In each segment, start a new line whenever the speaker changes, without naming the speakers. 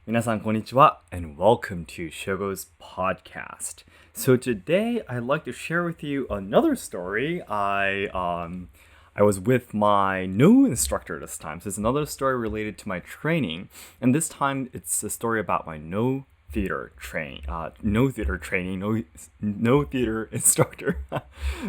皆さんこんにちは and welcome to Shogo's podcast. So today I'd like to share with you another story. I was with my no instructor this time. So it's another story related to my training, and this time it's a story about my no theater training, no theater instructor.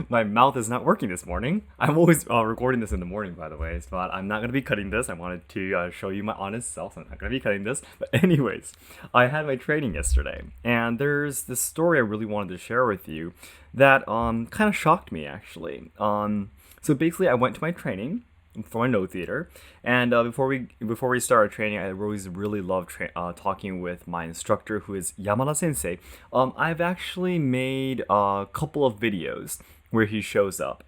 My mouth is not working this morning. I'm always recording this in the morning, by the way, but I'm not going to be cutting this. I wanted to show you my honest self, so I'm not going to be cutting this. But anyways, I had my training yesterday, and there's this story I really wanted to share with you that kind of shocked me, actually. So basically, I went to my training for my no theater, and before we start our training, I always really love talking with my instructor, who is Yamada Sensei. I've actually made a couple of videos where he shows up.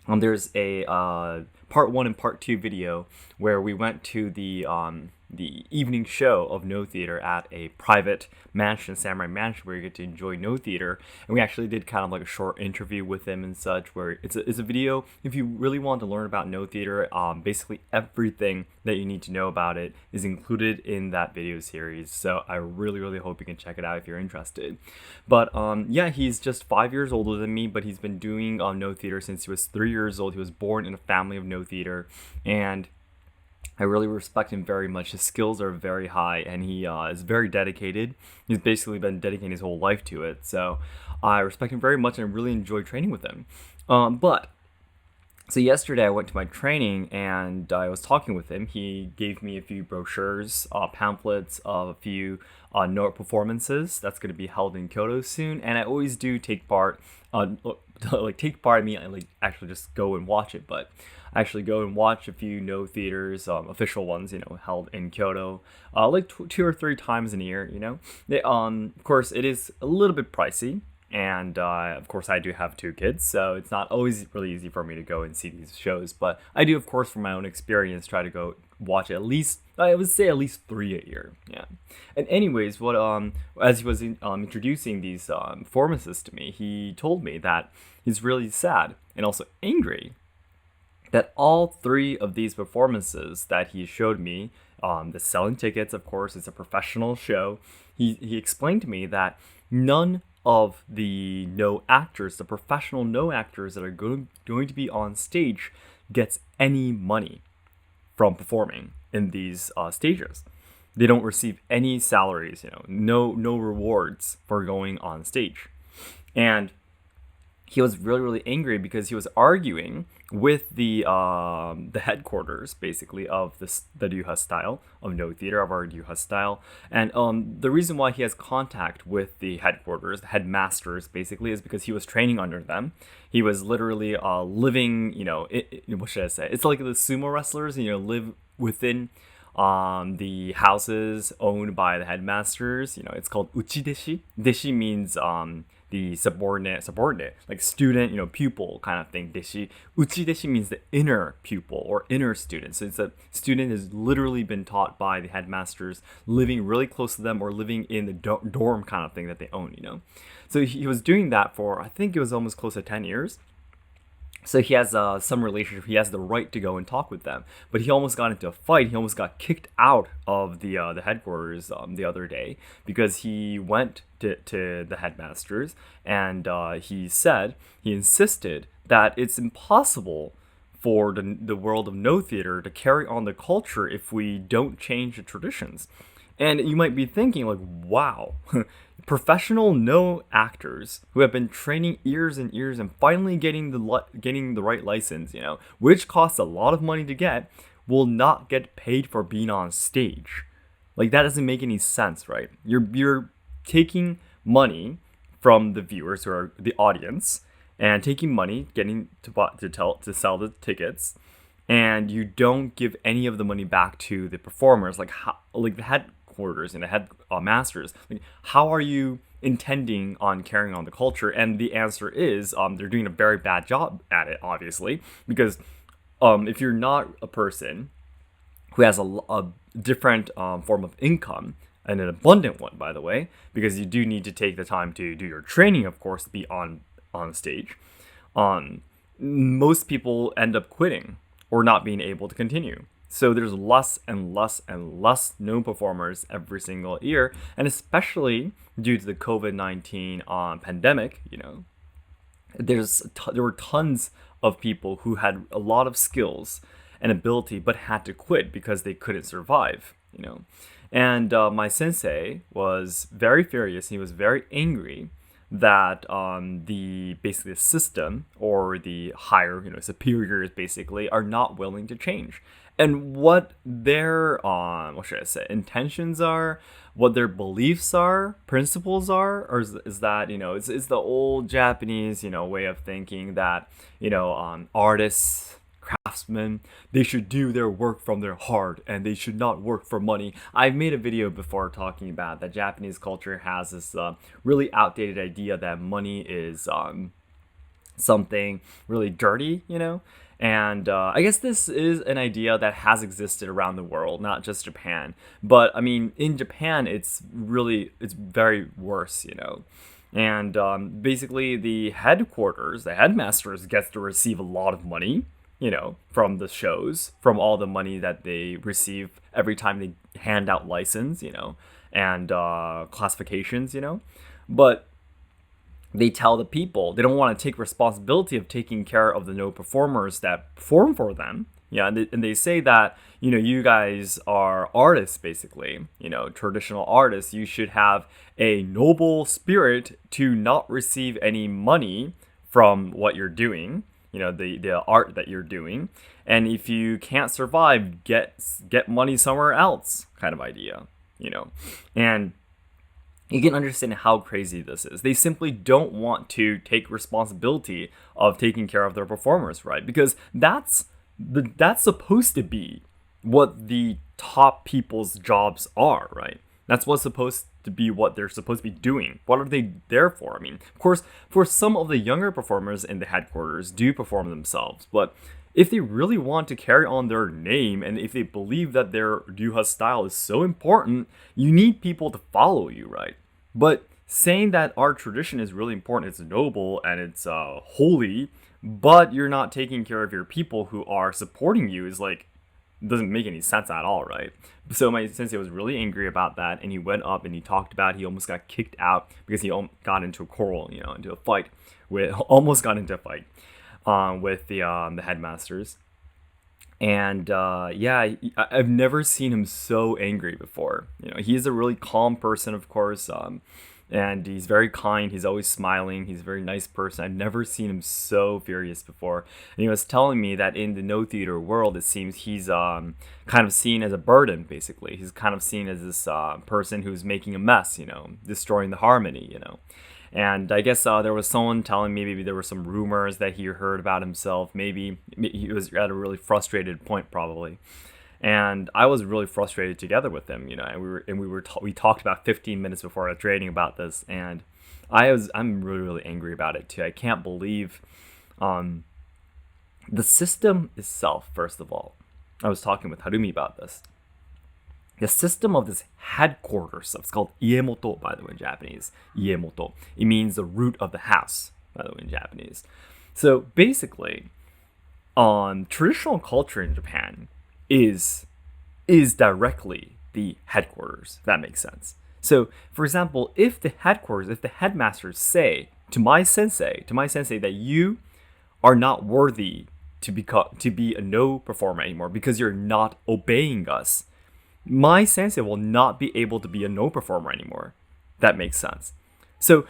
There's a part 1 and part 2 video where we went to the evening show of no theater at a private mansion, samurai mansion, where you get to enjoy no theater, and we actually did kind of like a short interview with him and such, where it's a video if you really want to learn about no theater. Basically everything that you need to know about it is included in that video series, so I really hope you can check it out if you're interested. But yeah, he's just 5 years older than me, but he's been doing no theater since he was 3 years old. He was born in a family of no theater, and I really respect him very much. His skills are very high, and he is very dedicated. He's basically been dedicating his whole life to it. So I respect him very much, and I really enjoy training with him. So yesterday I went to my training, and I was talking with him. He gave me a few brochures, pamphlets of a few note performances that's going to be held in Kyoto soon. And I always do take part. Take part, I mean, I actually just go and watch it, but I actually go and watch a few no theaters, official ones, held in Kyoto, 2 or 3 times in a year. Of course, it is a little bit pricey, and of course, I do have 2 kids, so it's not always really easy for me to go and see these shows. But I do, of course, from my own experience, try to go watch at least, I would say, at least 3 a year. Yeah. And anyways, as he was introducing these performances to me, he told me that he's really sad and also angry that all 3 of these performances that he showed me, the selling tickets, of course, it's a professional show. He explained to me that none of the the professional no actors that are going to be on stage, gets any money from performing in these stages. They don't receive any salaries, no rewards for going on stage. And he was really angry because he was arguing with the headquarters, basically, of the Ryuha style of no theater, of our Ryuha style. And the reason why he has contact with the headquarters, the headmasters, basically, is because he was training under them. He was literally living, what should I say? It's like the sumo wrestlers, live within the houses owned by the headmasters. It's called uchideshi. Deshi means the subordinate, like student, pupil kind of thing. Deshi. Uchideshi means the inner pupil or inner student. So it's a student has literally been taught by the headmasters, living really close to them or living in the dorm kind of thing that they own, So he was doing that for, I think it was almost close to 10 years. So he has some relationship. He has the right to go and talk with them. But he almost got into a fight. He almost got kicked out of the headquarters the other day because he went to the headmasters, and he insisted that it's impossible for the world of no theater to carry on the culture if we don't change the traditions. And you might be thinking, like, wow, professional no actors who have been training years and years and finally getting the right license, which costs a lot of money to get, will not get paid for being on stage. Like, that doesn't make any sense, right? You're taking money from the viewers, or the audience, and taking money, getting to sell the tickets, and you don't give any of the money back to the performers, like the headquarters and the headmasters. Like, how are you intending on carrying on the culture? And the answer is they're doing a very bad job at it, obviously, because if you're not a person who has a different form of income, and an abundant one, by the way, because you do need to take the time to do your training, of course, to be on stage, most people end up quitting or not being able to continue. So there's less and less and less known performers every single year, and especially due to the COVID-19 pandemic, there were tons of people who had a lot of skills and ability but had to quit because they couldn't survive. And my sensei was very furious. He was very angry that basically the system or the higher superiors basically are not willing to change, and what their what should I say, intentions are, what their beliefs are, principles are, or is that it's the old Japanese way of thinking that artists, craftsmen, they should do their work from their heart and they should not work for money. I've made a video before talking about that Japanese culture has this really outdated idea that money is something really dirty. And I guess this is an idea that has existed around the world, not just Japan. But I mean, in Japan, it's very worse. And basically, the headmasters gets to receive a lot of money, from the shows, from all the money that they receive every time they hand out license, and classifications. But they tell the people they don't want to take responsibility of taking care of the no performers that perform for them. Yeah, and they say that, you guys are artists, basically, traditional artists. You should have a noble spirit to not receive any money from what you're doing, the art that you're doing. And if you can't survive, get money somewhere else kind of idea. And you can understand how crazy this is. They simply don't want to take responsibility of taking care of their performers, right? Because that's supposed to be what the top people's jobs are, right? That's what's supposed to be what they're supposed to be doing. What are they there for? I mean, of course, for some of the younger performers in the headquarters do perform themselves, but if they really want to carry on their name and if they believe that their ryuha style is so important, you need people to follow you, right? But saying that our tradition is really important, it's noble and it's holy, but you're not taking care of your people who are supporting you is doesn't make any sense at all, right? So my sensei was really angry about that, and he went up and he talked about he almost got kicked out because he got into a quarrel, into a fight with the headmasters. And I've never seen him so angry before. He's a really calm person, of course, and he's very kind. He's always smiling. He's a very nice person. I've never seen him so furious before. And he was telling me that in the no theater world, it seems he's kind of seen as a burden, basically. He's kind of seen as this person who's making a mess, destroying the harmony. And I guess there was someone telling me maybe there were some rumors that he heard about himself. Maybe he was at a really frustrated point, probably. And I was really frustrated together with him, and we talked about 15 minutes before our training about this, and I'm really, really angry about it too. I can't believe the system itself. First of all, I was talking with Harumi about this. The system of this headquarters stuff, it's called iemoto, by the way, in Japanese. Iemoto. It means the root of the house, by the way, in Japanese. So basically, traditional culture in Japan is directly the headquarters, if that makes sense. So, for example, if the headmasters say to my sensei that you are not worthy to be a no performer anymore because you're not obeying us, my sensei will not be able to be a no performer anymore. That makes sense. So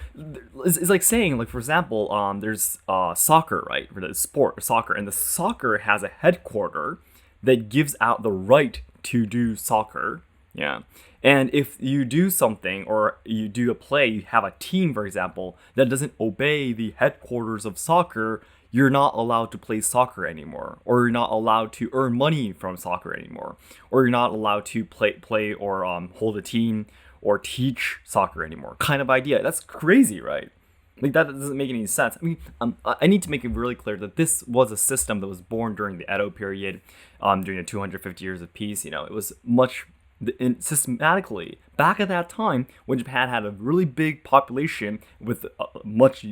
it's like saying, for example, there's soccer, right? For the sport, soccer, and the soccer has a headquarter that gives out the right to do soccer. Yeah. And if you do something or you do a play, you have a team, for example, that doesn't obey the headquarters of soccer, you're not allowed to play soccer anymore, or you're not allowed to earn money from soccer anymore, or you're not allowed to play or hold a team or teach soccer anymore. Kind of idea. That's crazy, right? That doesn't make any sense. I mean, I need to make it really clear that this was a system that was born during the Edo period, during the 250 years of peace. It was much systematically back at that time when Japan had a really big population with a much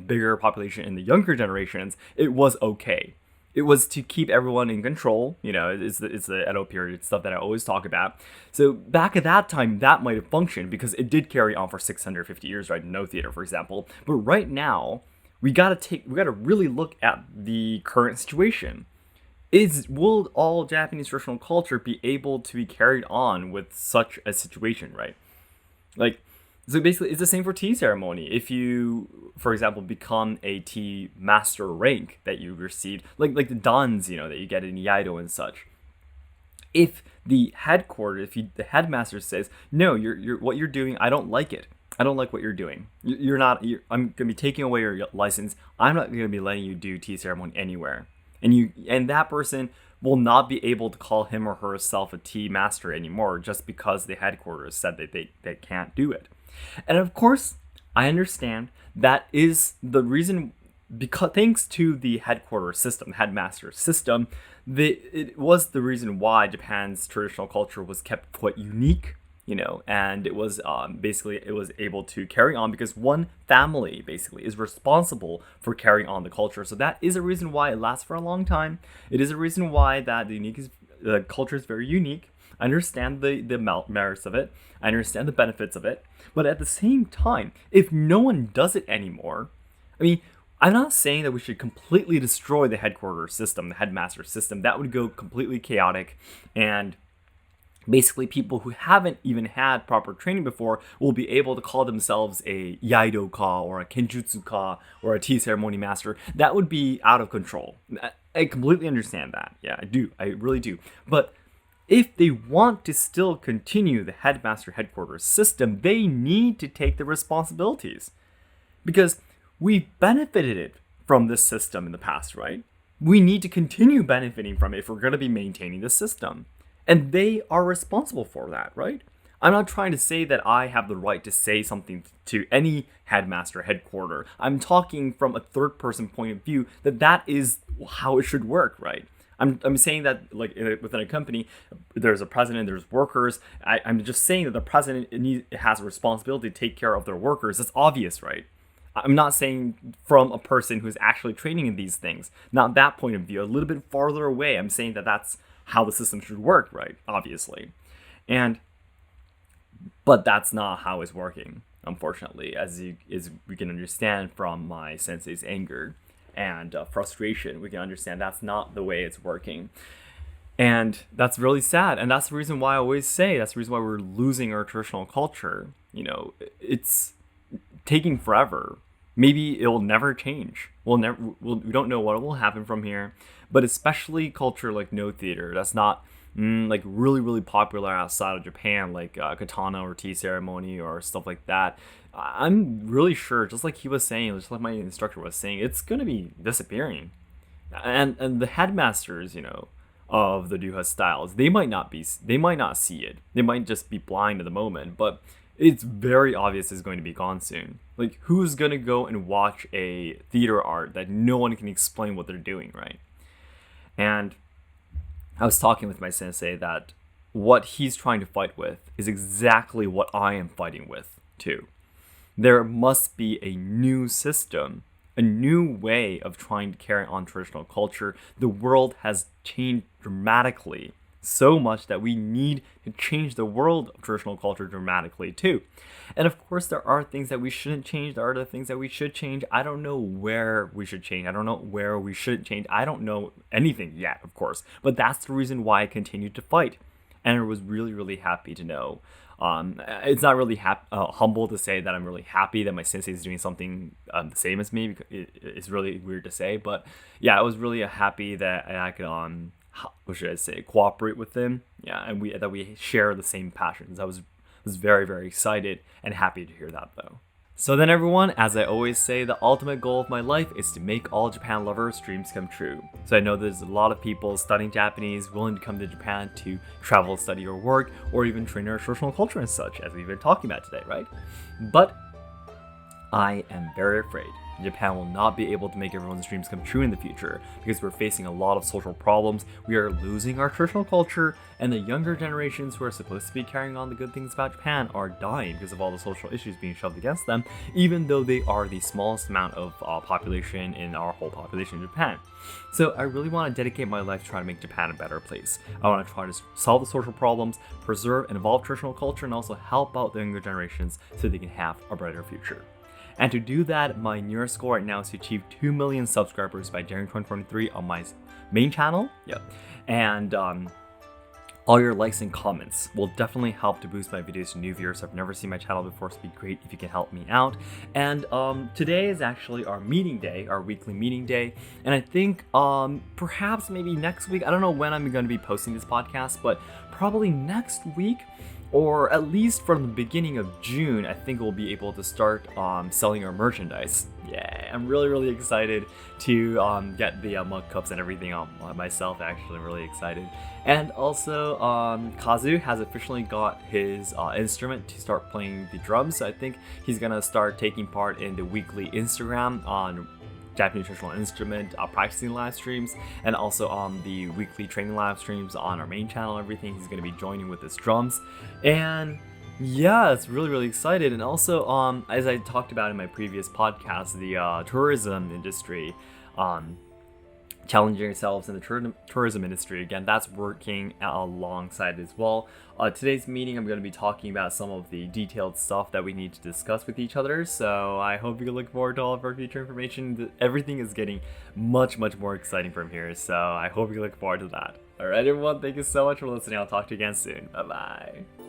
bigger population in the younger generations. It was okay. it was to keep everyone in control. It's the Edo period stuff that I always talk about. So back at that time, that might have functioned because it did carry on for 650 years, right? No theater, for example. But right now, we gotta really look at the current situation. Will all Japanese traditional culture be able to be carried on with such a situation, right? Like, so basically, it's the same for tea ceremony. If you, for example, become a tea master rank that you received, like the dans, that you get in Yaido and such. If the the headmaster says, no, you're what you're doing, I don't like it. I don't like what you're doing. I'm gonna be taking away your license. I'm not gonna be letting you do tea ceremony anywhere. And that person will not be able to call him or herself a tea master anymore just because the headquarters said that they can't do it. And of course, I understand that is the reason, because thanks to the headquarters system, headmaster system, it was the reason why Japan's traditional culture was kept quite unique, and it was it was able to carry on because one family basically is responsible for carrying on the culture. So that is a reason why it lasts for a long time. It is a reason why the culture is very unique. I understand the merits of it. I understand the benefits of it. But at the same time, if no one does it anymore, I'm not saying that we should completely destroy the headquarters system, the headmaster system. That would go completely chaotic, and basically people who haven't even had proper training before will be able to call themselves a Yaido-ka or a Kenjutsu-ka or a tea ceremony master. That would be out of control. I completely understand that. Yeah, I do. I really do. But if they want to still continue the headmaster headquarters system, they need to take the responsibilities. Because we've benefited from this system in the past, right? We need to continue benefiting from it if we're going to be maintaining the system. And they are responsible for that, right? I'm not trying to say that I have the right to say something to any headmaster headquarter. I'm talking from a third person point of view that is how it should work, right? I'm saying that within a company, there's a president, there's workers. I'm just saying that the president has a responsibility to take care of their workers. That's obvious, right? I'm not saying from a person who's actually training in these things. Not that point of view. A little bit farther away, I'm saying that that's how the system should work, right? Obviously. But that's not how it's working, unfortunately, as we can understand from my sensei's anger and frustration. We can understand that's not the way it's working. And that's really sad. And that's the reason why I always say, that's the reason why we're losing our traditional culture. It's taking forever. Maybe it'll never change. We don't know what will happen from here. But especially culture like no theater, that's not really, really popular outside of Japan, like katana or tea ceremony or stuff like that. I'm really sure, just like he was saying, just like my instructor was saying, it's going to be disappearing. And the headmasters, of the Ryuha styles, they might not see it. They might just be blind at the moment, but it's very obvious it's going to be gone soon. Like, who's going to go and watch a theater art that no one can explain what they're doing, right? And I was talking with my sensei that what he's trying to fight with is exactly what I am fighting with, too. There must be a new system, a new way of trying to carry on traditional culture. The world has changed dramatically, so much that we need to change the world of traditional culture dramatically too. And of course, there are things that we shouldn't change. There are other things that we should change. I don't know where we should change. I don't know where we shouldn't change. I don't know anything yet, of course. But that's the reason why I continued to fight. And I was really, really happy to know. It's not really humble to say that I'm really happy that my sensei is doing something the same as me. It's really weird to say, but yeah, I was really happy that I could what should I say, cooperate with him. Yeah, and that we share the same passions. I was very, very excited and happy to hear that though. So then everyone, as I always say, the ultimate goal of my life is to make all Japan lovers' dreams come true. So I know there's a lot of people studying Japanese, willing to come to Japan to travel, study, or work, or even train our traditional culture and such, as we've been talking about today, right? But I am very afraid. Japan will not be able to make everyone's dreams come true in the future because we're facing a lot of social problems. We are losing our traditional culture, and the younger generations who are supposed to be carrying on the good things about Japan are dying because of all the social issues being shoved against them, even though they are the smallest amount of population in our whole population in Japan. So I really want to dedicate my life to trying to make Japan a better place. I want to try to solve the social problems, preserve and evolve traditional culture, and also help out the younger generations so they can have a brighter future. And to do that, my nearest goal right now is to achieve 2 million subscribers by January 2023 on my main channel. Yep. And all your likes and comments will definitely help to boost my videos to new viewers who have never seen my channel before, so it'd be great if you can help me out. And today is actually our meeting day, our weekly meeting day. And I think perhaps maybe next week, I don't know when I'm going to be posting this podcast, but probably next week, or at least from the beginning of June, I think we'll be able to start selling our merchandise. Yeah, I'm really excited to get the mug cups and everything on myself. Actually, I'm really excited. And also, Kazu has officially got his instrument to start playing the drums. So I think he's gonna start taking part in the weekly Instagram on Japanese traditional instrument practicing live streams, and also on the weekly training live streams on our main channel. Everything, he's going to be joining with his drums, and yeah, it's really excited. And also, as I talked about in my previous podcast, the tourism industry, challenging ourselves in the tourism industry again, that's working alongside as well. Today's meeting, I'm going to be talking about some of the detailed stuff that we need to discuss with each other, so I hope you can look forward to all of our future information. Everything is getting much more exciting from here, so I hope you can look forward to that. Alright everyone, thank you so much for listening. I'll talk to you again soon. Bye bye.